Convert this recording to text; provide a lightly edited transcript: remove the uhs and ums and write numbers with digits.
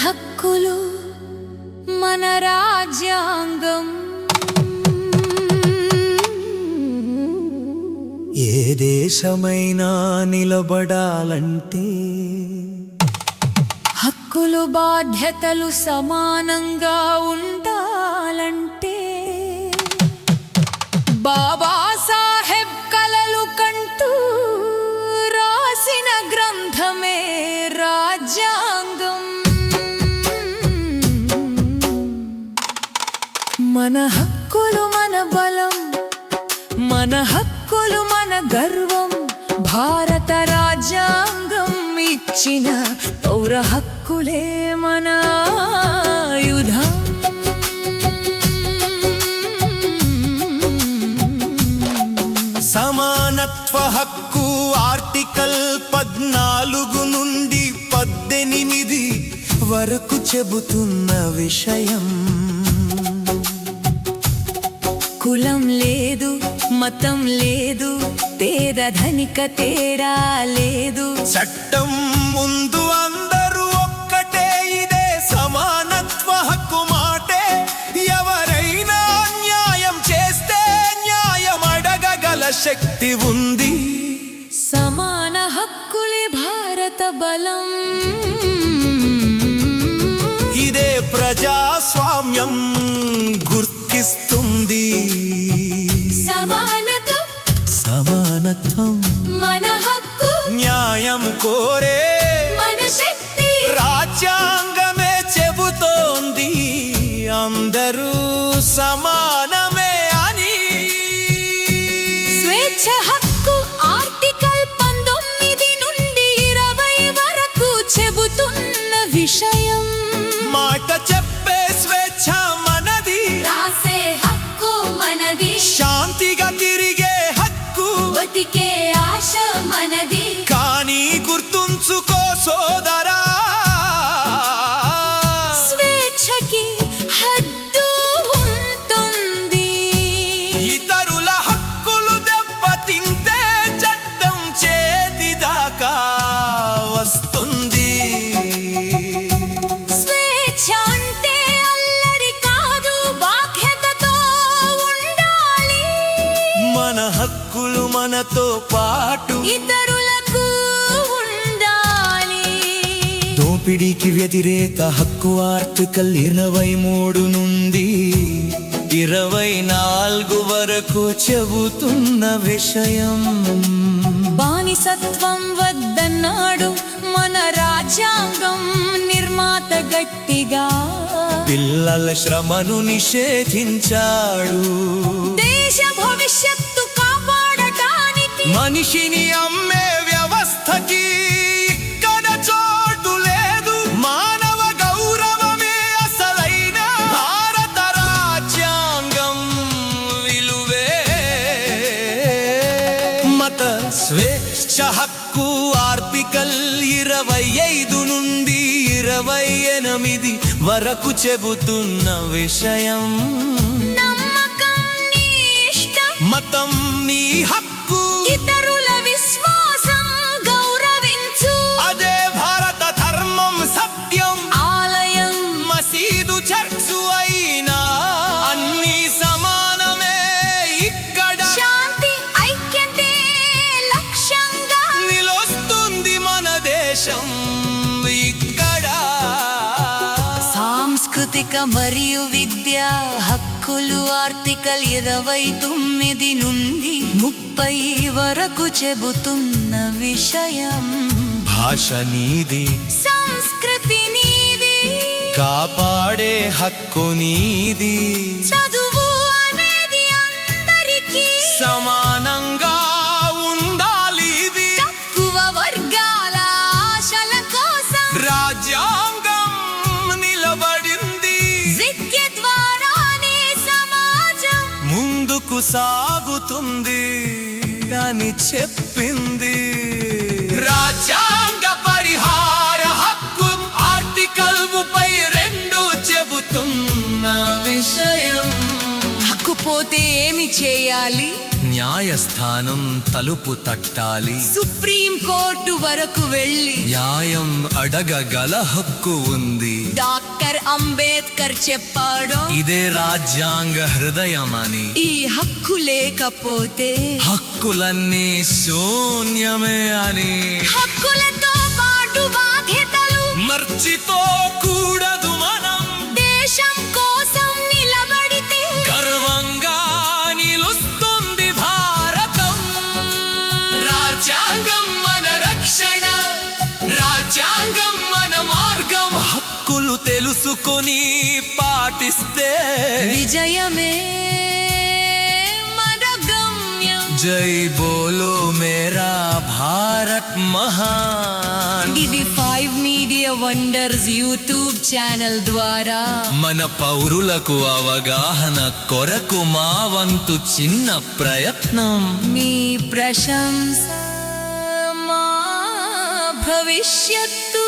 హక్కులు మన రాజ్యాంగం. ఏ దేశమైనా నిలబడాలంటే హక్కులు బాధ్యతలు సమానంగా ఉండాలంటే బాబాసాహెబ్ కలలు కంటూ రాసిన గ్రంథమే రాజ్యాంగం. మన హక్కులు మన బలం, మన హక్కులు మన గర్వం. భారత రాజ్యాంగం ఇచ్చిన పౌర హక్కులే మన ఆయుధం. సమానత్వ హక్కు ఆర్టికల్ 14 నుండి 18 వరకు చెబుతున్న విషయం. కులం లేదు, మతం లేదు, పేద ధనిక తేడా లేదు. చట్టం ముందు అందరూ ఒక్కటే, ఇదే సమానత్వ హక్కు మాటే. ఎవరైనా న్యాయం చేస్తే న్యాయం అడగగల శక్తి ఉంది. సమాన హక్కులే భారత బలం. ఇదే ప్రజాస్వామ్యం గుర్తిస్తుంది. సమానత్వం మన హక్కు, న్యాయం కోరే మన శక్తి. రాజ్యాంగమే చెబుతోంది అందరూ సమానమే అని. స్వేచ్ఛ హక్కు ఆర్టికల్ 19 నుండి 20 వరకు చెబుతున్న విషయం. మాట చెప్పే స్వేచ్ఛ మనది, రాసే హక్కు మనది, శాంతిగా తిరిగే హక్కు బతికే ఆశ మనది. కానీ గుర్తుంచుకో సోదరా, స్వేచ్ఛకి హద్దు ఉంటుంది. ఇతరుల హక్కులు దెబ్బతింటే చట్టం చేతి దాకా వస్తుంది. స్వేచ్ఛ అంటే అల్లరి కాదు, బాధ్యతతో ఉండాలి. మన హక్కులు మనతో పాటు ఇతరులకు ఉండాలి. దోపిడీకి వ్యతిరేక హక్కు ఆర్టికల్ 23 నుండి 24 వరకు చెబుతున్న విషయం. బానిసత్వం వద్దన్నాడు మన రాజ్యాంగం నిర్మాత గట్టిగా. పిల్లల శ్రమను నిషేధించాడు. దేశ భవిష్యత్తు కాపాడటానికి మనిషిని అమ్మే వ్యవస్థకి ఇక్కడ చోటు లేదు. మానవ గౌరవమే అసలైన భారత రాజ్యాంగం విలువే. మత స్వేచ్ఛ హక్కు ఆర్టికల్ 25 నుండి 28 వరకు చెబుతున్న విషయం. నమ్మకం నీ ఇష్టం, మతం నీ హక్కు, ఇతరుల విశ్వాసం గౌరవించు. అదే భారత ధర్మం సత్యం. ఆలయం మసీదు చర్చు అయినా అన్ని సమానమే ఇక్కడ. శాంతి ఐక్యతే లక్ష్యంగా నిలుస్తుంది మన దేశం ఇక్కడ. సాంస్కృతిక మరియు విద్యా హక్కులు ఆర్టికల్ 29 నుండి 30 వరకు చెబుతున్న విషయం. భాష నీది, సంస్కృతి నీది, కాపాడే హక్కు నీది. చదువు అనేది అందరికీ సమానంగా ఉండాలి ఇది. తక్కువ వర్గాల ఆశల కోసం రాజ్యాంగం నిలబడింది. విద్య ద్వారానే సమాజం ముందుకు సాగుతుంది అని చెప్పింది. రాజ్యాంగ పరిహార హక్కు ఆర్టికల్ 32 చెబుతున్న విషయం. హక్కు పోతే ఏమి చేయాలి? న్యాయస్థానం తలుపు తట్టాలి, సుప్రీం కోర్టు వరకు వెళ్ళి న్యాయం అడగగల హక్కు ఉంది. డాక్టర్ అంబేద్కర్ చెప్పాడు, ఇదే రాజ్యాంగ హృదయమని. ఈ హక్కు లేకపోతే హక్కులన్నీ శూన్యమే అని. హక్కులతో పాటు బాధ్యతలు మర్చిపోకూడదు మనం. దేశం కోసం నిలబడితే గర్వంగా నిలుస్తుంది భారతం. రాజ్యాంగం మన రక్షణ, రాజ్యాంగం మన మార్గం. హక్కులు తెలుసుకొని పాటిస్తే విజయమే మన గమ్యం. జై బోలో మేరా భారత్ మహాన్. ఇది 5 మీడియా వండర్స్ యూట్యూబ్ ఛానల్ ద్వారా మన పౌరులకు అవగాహన కొరకు మా వంతు చిన్న ప్రయత్నం. మీ ప్రశంస మా భవిష్యత్తు.